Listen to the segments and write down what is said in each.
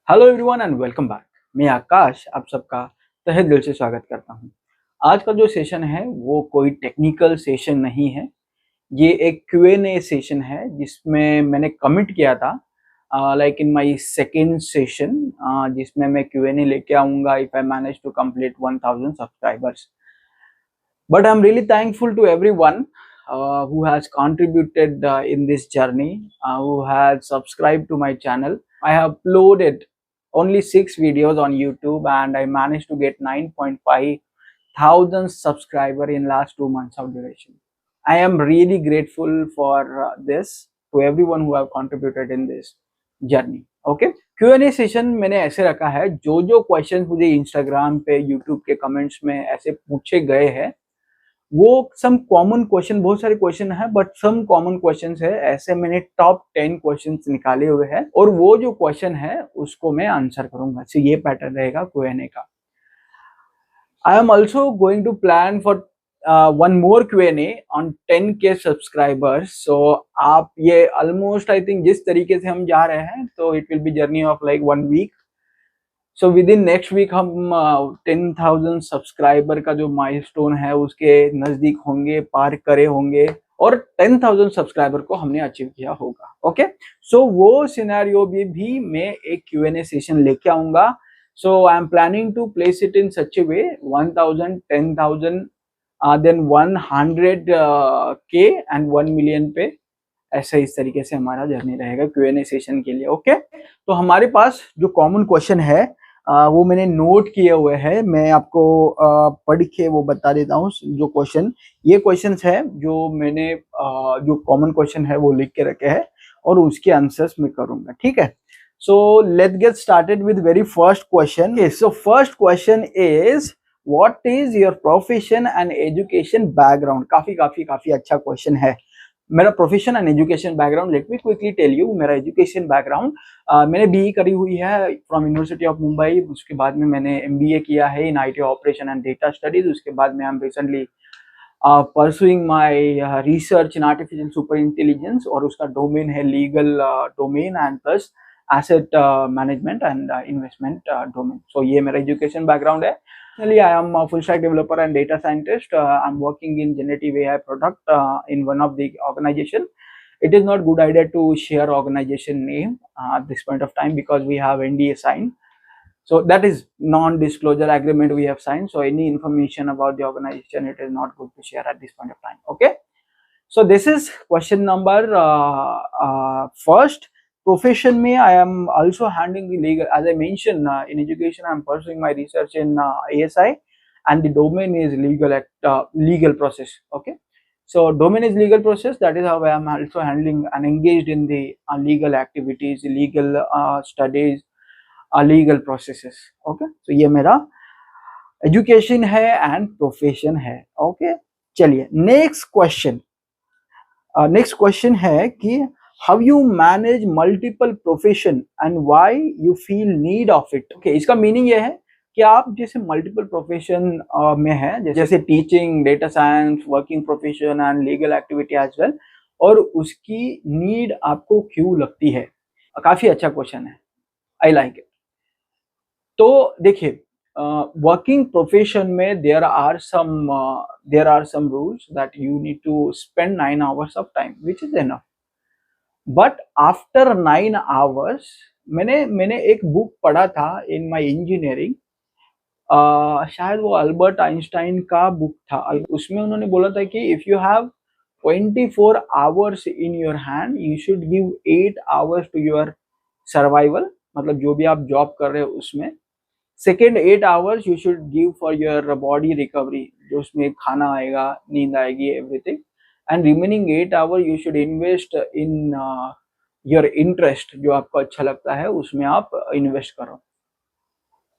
Hello everyone and welcome back. मैं आकाश आप सबका तहे दिल से स्वागत करता हूं। आज का जो सेशन है वो कोई टेक्निकल सेशन नहीं है। ये एक Q&A सेशन है जिसमें मैंने कमिट किया था like in my second session, जिसमें मैं Q&A लेके आऊंगा if I manage to complete 1000 subscribers. But I'm really thankful to everyone who has contributed in this journey, who has subscribed to my channel. I have uploaded only 6 videos on YouTube and I managed to get 9.5 thousand subscribers in last 2 months of duration. I am really grateful for this to everyone who have contributed in this journey. Okay. Q&A session मैंने ऐसे रखा है, जो जो question मुझे Instagram पे YouTube के comments में ऐसे पूछे गए हैं वो सम कॉमन क्वेश्चन, बहुत सारे क्वेश्चन है बट सम कॉमन क्वेश्चंस है, ऐसे मैंने टॉप 10 क्वेश्चंस निकाले हुए हैं और वो जो क्वेश्चन है उसको मैं आंसर करूंगा। तो ये पैटर्न रहेगा Q&A का। I am also going to plan for one more Q&A on 10K subscribers. So आप ये ऑलमोस्ट आई थिंक जिस तरीके से हम जा रहे हैं तो it will be journey of like 1 week. So within next week हम 10,000 सब्सक्राइबर का जो माइलस्टोन है उसके नजदीक होंगे, पार करे होंगे और 10,000 सब्सक्राइबर को हमने अचीव किया होगा। ओके, सो वो सिनेरियो भी मैं एक Q&A सेशन लेके आऊंगा। So I am planning to place it in such a way 1000, 10,000 then 100K and 1 million पे, ऐसे इस तरीके से हमारा जर्नी रहेगा Q&A सेशन के लिए। ओके, तो हमारे पास जो कॉमन क्वेश्चन है वो मैंने नोट किए हुए हैं, मैं आपको पढ़ के वो बता देता हूँ। जो क्वेश्चन, ये क्वेश्चंस है जो मैंने जो कॉमन क्वेश्चन है वो लिख के रखे हैं और उसके आंसर्स मैं करूंगा। ठीक है, so let's get started with very first question. So first question is what is your profession and education background. काफी अच्छा क्वेश्चन है। मेरा profession and education background, let me quickly tell you. मेरा एजुकेशन बैकग्राउंड, मैंने BE करी हुई है from university of Mumbai. उसके बाद में मैंने एमबीए किया है in IT operation and data studies. उसके बाद में I am recently pursuing my research in artificial super intelligence और उसका डोमेन है legal domain and plus asset management and investment domain. So ये मेरा एजुकेशन बैकग्राउंड है। Personally, I am a full stack developer and data scientist. I'm working in generative AI product in one of the organization. It is not good idea to share organization name at this point of time because we have NDA signed. So that is non-disclosure agreement we have signed. So any information about the organization, it is not good to share at this point of time. Okay. So this is question number first. Profession में I am also handling the legal, as I mentioned in education I am pursuing my research in ASI and the domain is legal process. Okay, so domain is legal process, that is how I am also handling and engaged in the legal activities, legal studies, legal processes. Okay, so ये मेरा education है and profession है। Okay, चलिए next question। next question है कि how you manage multiple profession and why you feel need of it। okay, इसका meaning ये है कि आप जैसे मल्टीपल प्रोफेशन में है, जैसे teaching, data science, working profession and legal activity as well, और उसकी नीड आपको क्यों लगती है। काफी अच्छा क्वेश्चन है, आई लाइक इट। तो देखिए, वर्किंग प्रोफेशन में there are some rules that you need to spend 9 hours of time which is enough. But after 9 hours, मैंने एक बुक पढ़ा था इन माय इंजीनियरिंग, शायद वो अल्बर्ट आइंस्टाइन का बुक था। उसमें उन्होंने बोला था कि if you have 24 hours in your hand, you should give 8 hours to your survival, मतलब जो भी आप जॉब कर रहे हो उसमें। Second 8 hours you should give for your body recovery, जो उसमें खाना आएगा, नींद आएगी, everything. And remaining 8 hour you should invest in your interest, जो आपको अच्छा लगता है उसमें आप इन्वेस्ट करो।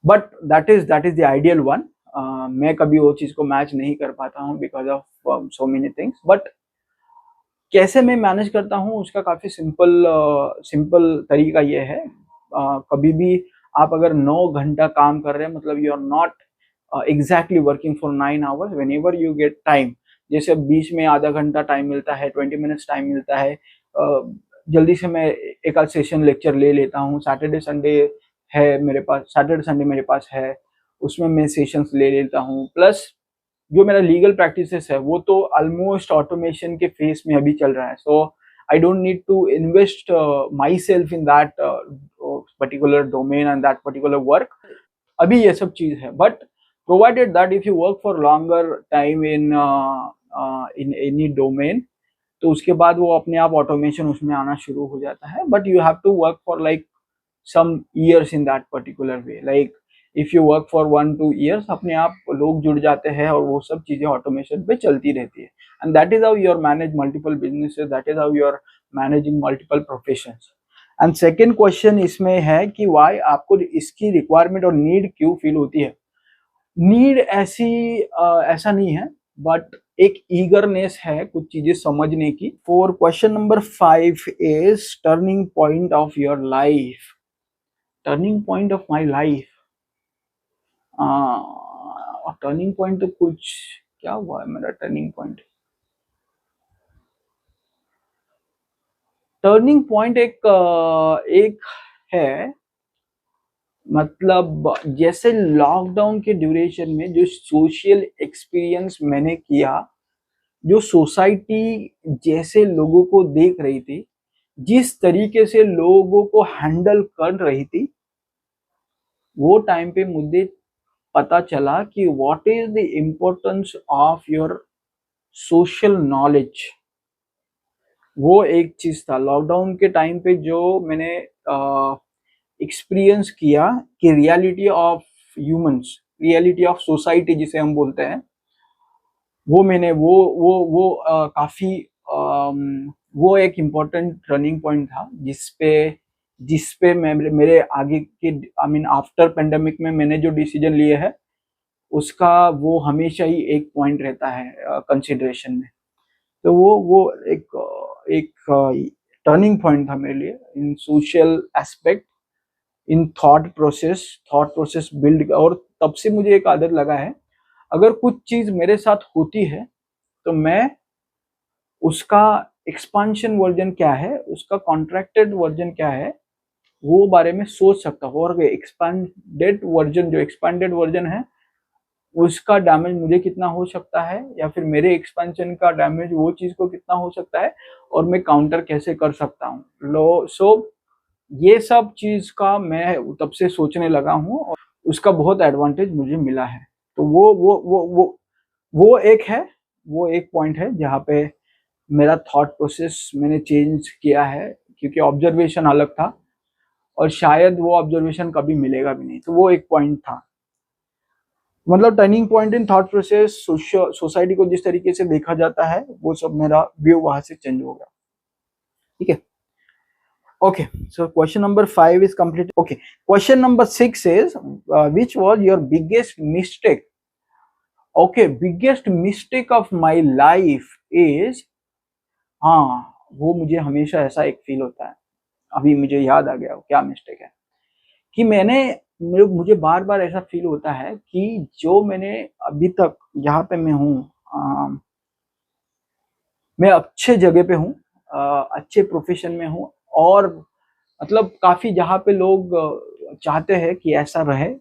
But that is the ideal one. मैं कभी वो चीज को मैच नहीं कर पाता हूँ because of so many things. But कैसे मैं मैनेज करता हूँ उसका काफी सिंपल तरीका ये है। कभी भी आप अगर 9 घंटा काम कर रहे हैं, मतलब you are not exactly working for 9 hours, whenever you get time, जैसे बीच में आधा घंटा टाइम मिलता है, 20 मिनट्स टाइम मिलता है, जल्दी से मैं एक आध सेशन लेक्चर ले लेता हूँ। सैटरडे संडे है मेरे पास, सैटरडे संडे मेरे पास है, उसमें मैं सेशंस ले लेता हूँ। प्लस जो मेरा लीगल प्रैक्टिसेस है वो तो ऑलमोस्ट ऑटोमेशन के फेस में अभी चल रहा है, so I don't need to invest my self in that particular domain and that particular work. अभी ये सब चीज है, but provided that if you work for longer time in any domain, तो उसके बाद वो अपने आप ऑटोमेशन उसमें आना शुरू हो जाता है। But you have to work for like some years in that particular way, like if you work for 1-2 years अपने आप लोग जुड़ जाते हैं और वो सब चीजें ऑटोमेशन पे चलती रहती है। And that is how you are manage multiple businesses, that is how you are managing multiple professions. And second question इसमें है कि वाई आपको इसकी रिक्वायरमेंट और नीड क्यों फील होती है। नीड ऐसा नहीं है, बट एक ईगरनेस है कुछ चीजें समझने की। For question number 5 is turning point of your life. Turning point of my life, turning point तो कुछ क्या हुआ है मेरा टर्निंग पॉइंट। टर्निंग पॉइंट एक है, मतलब जैसे लॉकडाउन के ड्यूरेशन में जो सोशल एक्सपीरियंस मैंने किया, जो सोसाइटी जैसे लोगों को देख रही थी, जिस तरीके से लोगों को हैंडल कर रही थी, वो टाइम पे मुझे पता चला कि what is the importance of your social knowledge. वो एक चीज था लॉकडाउन के टाइम पे जो मैंने एक्सपीरियंस किया कि reality of humans, reality of society जिसे हम बोलते हैं, वो मैंने काफी वो एक इम्पोर्टेंट टर्निंग पॉइंट था जिसपे मैं मेरे आगे के आई मीन आफ्टर पेंडेमिक में मैंने जो डिसीजन लिए है उसका वो हमेशा ही एक पॉइंट रहता है कंसिडरेशन में। तो वो एक टर्निंग पॉइंट था मेरे लिए in social aspect, in thought process build. और तब से मुझे एक आदत लगा है, अगर कुछ चीज मेरे साथ होती है तो मैं उसका एक्सपांशन वर्जन क्या है, उसका कॉन्ट्रैक्टेड वर्जन क्या है, वो बारे में सोच सकता हूँ। और एक्सपांडेड वर्जन है उसका डैमेज मुझे कितना हो सकता है, या फिर मेरे एक्सपेंशन का डैमेज वो चीज को कितना हो सकता है, और मैं काउंटर कैसे कर सकता हूँ। ये सब चीज का मैं तब से सोचने लगा हूँ और उसका बहुत एडवांटेज मुझे मिला है। तो वो एक है, वो एक पॉइंट है जहाँ पे मेरा थॉट प्रोसेस मैंने चेंज किया है, क्योंकि ऑब्जर्वेशन अलग था और शायद वो ऑब्जर्वेशन कभी मिलेगा भी नहीं। तो वो एक पॉइंट था, मतलब turning point in thought process, society को जिस तरीके से देखा जाता है वो सब मेरा व्यू वहां से चेंज हो गया। ठीक है, okay, so question number 5 is complete. Okay, question number 6 is which was your biggest mistake. Okay, biggest mistake of my life is, हाँ वो मुझे हमेशा ऐसा एक फील होता है, अभी मुझे याद आ गया क्या मिस्टेक है, कि मुझे बार बार ऐसा फील होता है कि जो मैंने अभी तक जहाँ पे मैं हूँ, मैं अच्छे जगह पे हूँ, अच्छे प्रोफेशन में हूँ, और मतलब काफी जहाँ पे लोग चाहते हैं कि ऐसा रहे,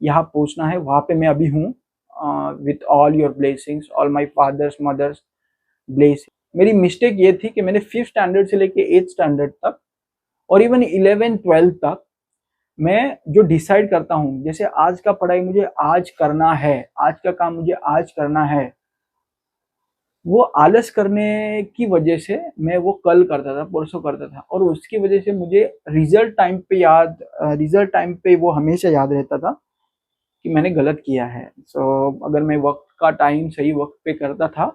यहाँ पहुँचना है, वहाँ पे मैं अभी हूँ with all your blessings, all my fathers mothers blessing. मेरी मिस्टेक ये थी कि मैंने 5th स्टैंडर्ड से लेके 8th स्टैंडर्ड तक और इवन 11th-12th तक मैं जो डिसाइड करता हूँ, जैसे आज का पढ़ाई मुझे आज करना है, आज का काम मुझे आज करना है, वो आलस करने की वजह से मैं वो कल करता था, परसों करता था, और उसकी वजह से मुझे रिजल्ट टाइम पे वो हमेशा याद रहता था कि मैंने गलत किया है। अगर मैं वक्त का टाइम सही वक्त पे करता था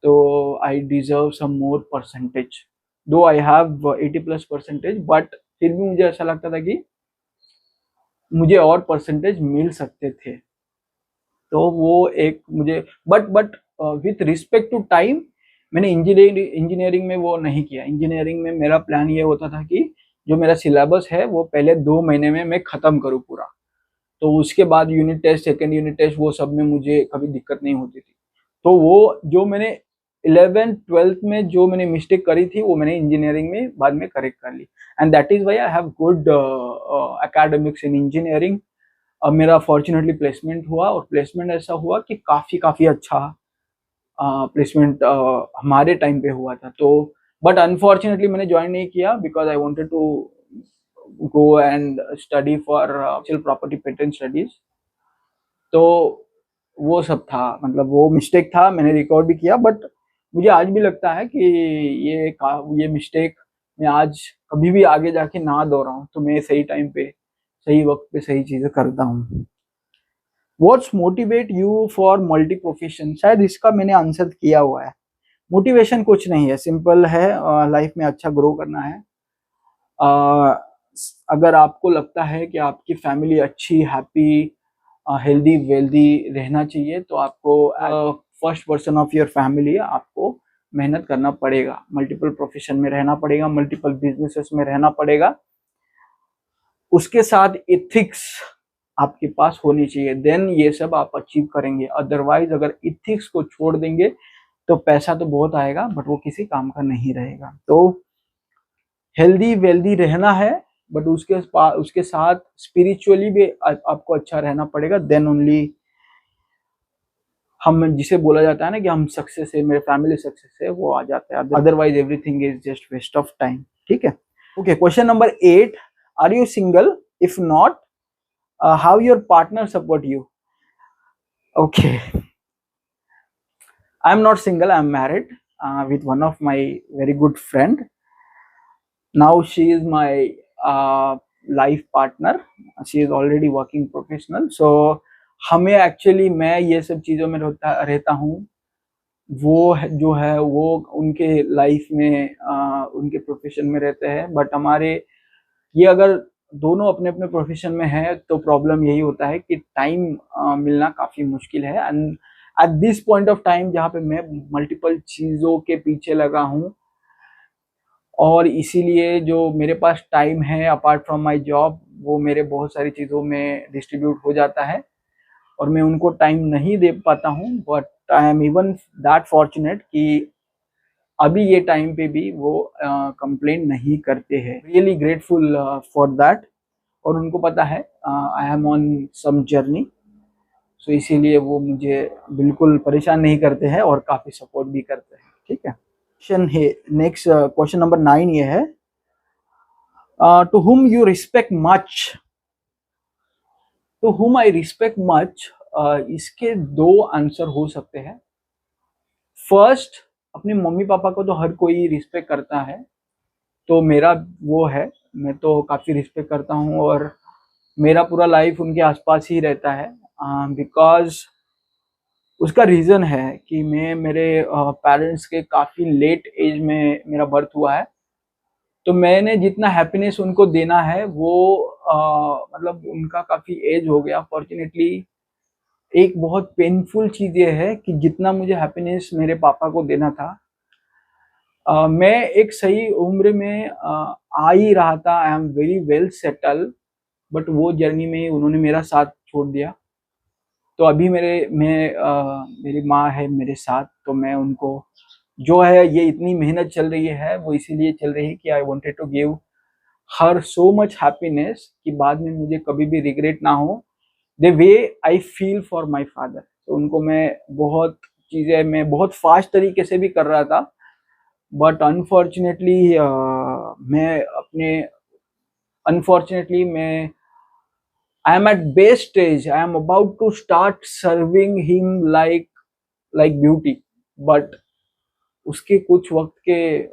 तो I deserve some more percentage, दो आई हैव 80+%, बट फिर भी मुझे ऐसा लगता था कि मुझे और परसेंटेज मिल सकते थे। तो वो एक मुझे but with respect to time, मैंने इंजीनियरिंग में वो नहीं किया। इंजीनियरिंग में मेरा प्लान ये होता था कि जो मेरा सिलेबस है वो पहले 2 महीने में मैं खत्म करूँ पूरा, तो उसके बाद unit test, second unit test, वो सब में मुझे कभी दिक्कत नहीं होती थी। तो वो जो मैंने 11th 12th में जो मैंने मिस्टेक करी थी वो मैंने इंजीनियरिंग में बाद में करेक्ट कर ली, and that is why I have good academics in engineering. अब मेरा फॉर्चुनेटली प्लेसमेंट हुआ, और प्लेसमेंट ऐसा हुआ कि काफ़ी अच्छा प्लेसमेंट हमारे टाइम पे हुआ था। तो बट अनफॉर्चुनेटली मैंने ज्वाइन नहीं किया because I wanted to go and study for property patent studies. तो वो सब था, मतलब वो मिस्टेक था, मैंने रिकॉर्ड भी किया, बट मुझे आज भी लगता है कि ये मिस्टेक मैं आज कभी भी आगे जाके ना दोहराऊं, तो मैं सही टाइम पे सही वक्त पे सही चीजें करता हूँ। What's motivate you for multi profession, शायद इसका मैंने आंसर किया हुआ है। मोटिवेशन कुछ नहीं है, सिंपल है, लाइफ में अच्छा ग्रो करना है। अगर आपको लगता है कि आपकी फैमिली अच्छी, हैप्पी, हेल्दी वेल्दी रहना चाहिए, तो आपको first person of your family आपको मेहनत करना पड़ेगा, मल्टीपल प्रोफेशन में रहना पड़ेगा, मल्टीपल बिजनेसेस में रहना पड़ेगा, उसके साथ एथिक्स आपके पास होनी चाहिए, देन ये सब आप अचीव करेंगे। अदरवाइज अगर एथिक्स को छोड़ देंगे तो पैसा तो बहुत आएगा बट वो किसी काम का नहीं रहेगा। तो हेल्दी वेल्दी रहना है, बट उसके साथ स्पिरिचुअली भी आपको अच्छा रहना पड़ेगा, देन ओनली हम जिसे बोला जाता है ना कि हम सक्सेस है, मेरे फैमिली सक्सेस है, वो आ जाता है। Otherwise everything is just waste of time. ठीक है, okay. Question number 8, are you single? If not, how your partner support you? Okay, I am not single, I am married with one of my very good friend. Now she is my life partner. She is already working professional. So हमें actually, मैं ये सब चीज़ों में रहता हूँ, वो जो है वो उनके लाइफ में उनके प्रोफेशन में रहते हैं, बट हमारे ये अगर दोनों अपने अपने प्रोफेशन में है तो प्रॉब्लम यही होता है कि टाइम मिलना काफ़ी मुश्किल है। And at this point of time जहाँ पे मैं मल्टीपल चीज़ों के पीछे लगा हूँ, और इसीलिए जो मेरे पास टाइम है अपार्ट फ्रॉम माय जॉब, वो मेरे बहुत सारी चीज़ों में डिस्ट्रीब्यूट हो जाता है और मैं उनको टाइम नहीं दे पाता हूँ। But I am even that fortunate कि अभी ये टाइम पे भी वो कंप्लेन नहीं करते हैं। रियली ग्रेटफुल फॉर दैट, और उनको पता है I am on some journey, so इसीलिए वो मुझे बिल्कुल परेशान नहीं करते हैं और काफ़ी सपोर्ट भी करते हैं। ठीक है, क्वेश्चन है नेक्स्ट, क्वेश्चन नंबर 9 ये है, to whom you respect much? To whom I respect much, इसके दो आंसर हो सकते हैं। फर्स्ट, अपने मम्मी पापा को तो हर कोई रिस्पेक्ट करता है, तो मेरा वो है, मैं तो काफ़ी रिस्पेक्ट करता हूँ और मेरा पूरा लाइफ उनके आसपास ही रहता है। बिकॉज उसका रीज़न है कि मैं मेरे पेरेंट्स के काफ़ी लेट एज में मेरा बर्थ हुआ है, तो मैंने जितना हैप्पीनेस उनको देना है वो मतलब उनका काफ़ी एज हो गया फॉर्चुनेटली। एक बहुत पेनफुल चीज़ ये है कि जितना मुझे हैप्पीनेस मेरे पापा को देना था, मैं एक सही उम्र में आ ही रहा था, I am very well settle, but वो जर्नी में उन्होंने मेरा साथ छोड़ दिया। तो अभी मेरी माँ है मेरे साथ, तो मैं उनको जो है, ये इतनी मेहनत चल रही है वो इसीलिए चल रही है कि I wanted to give her so much happiness कि बाद में मुझे कभी भी रिग्रेट ना हो, the way I feel for my father. तो उनको मैं बहुत फास्ट तरीके से भी कर रहा था, बट अनफॉर्चुनेटली मैं I am at base stage. I am about to start serving him like beauty. But उसके कुछ वक्त के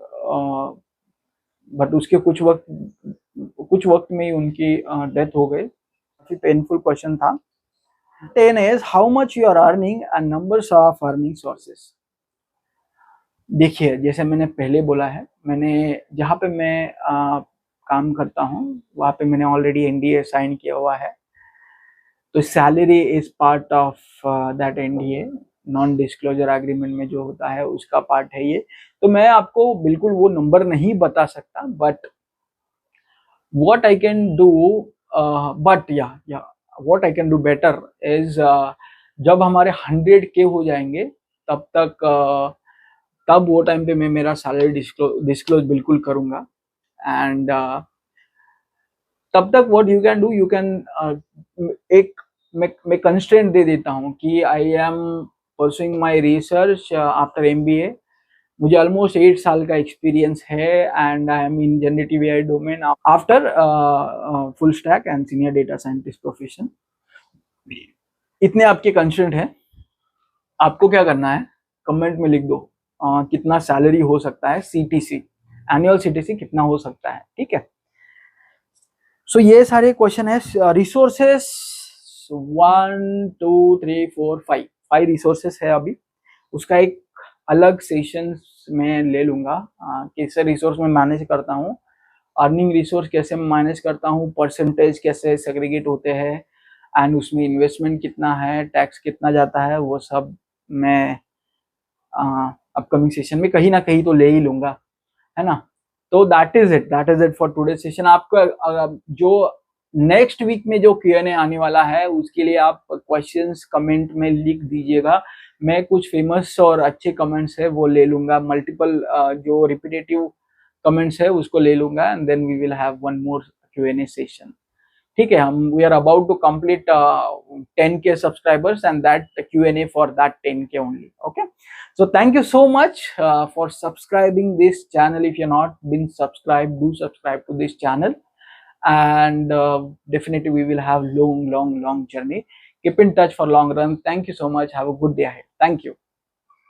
कुछ वक्त में ही उनकी डेथ हो गई। काफी पेनफुल क्वेश्चन था। 10 is how much you are earning and numbers of earning sources. देखिए, जैसे मैंने पहले बोला है, मैंने जहाँ पे मैं काम करता हूँ वहाँ पे मैंने ऑलरेडी NDA साइन किया हुआ है, तो salary is part of that NDA, non disclosure agreement में जो होता है उसका पार्ट है ये। तो मैं आपको बिल्कुल वो नंबर नहीं बता सकता, but what I can do what I can do better is, जब हमारे 100K हो जाएंगे तब तक तब वो टाइम पे मैं मेरा सैलरी डिस्क्लोज बिल्कुल करूंगा। एंड तब तक what you can do, you can एक मैं कंस्ट्रेंट दे देता हूँ कि I am pursuing my research after MBA. मुझे ऑलमोस्ट 8 साल का एक्सपीरियंस है and I am in generative AI domain after full stack and senior data scientist profession. इतने आपके कंस्ट्रेंट है। आपको क्या करना है, कमेंट में लिख दो कितना सैलरी हो सकता है, सीटीसी एनुअल सीटीसी कितना हो सकता है, ठीक है। सो ये सारे क्वेश्चन है। रिसोर्सेस 1 2 3 4 5 रिसोर्सेस है अभी। उसका एक अलग सेशन में ले लूंगा, कैसे रिसोर्स में मैनेज करता हूँ, अर्निंग रिसोर्स कैसे मैनेज करता हूँ, परसेंटेज कैसे सेग्रीगेट होते हैं, एंड उसमें इन्वेस्टमेंट कितना है, टैक्स कितना जाता है, वो सब मैं अपकमिंग सेशन में कहीं ना कहीं तो ले ही लूंगा, है ना। तो that is it for today session. आपका जो नेक्स्ट वीक में जो Q&A आने वाला है उसके लिए आप क्वेश्चंस कमेंट में लिख दीजिएगा। मैं कुछ फेमस और अच्छे कमेंट्स है वो ले लूंगा, मल्टीपल जो रिपीटेटिव कमेंट्स है उसको ले लूंगा, and then we will have one more Q&A session, ठीक है। हम we are about to complete 10K subscribers and that Q&A for that 10K only, okay. So thank you so much for subscribing this channel. If you're not been subscribed, do subscribe to this channel, and definitely we will have long journey. Keep in touch for long run. Thank you so much. Have a good day ahead. Thank you.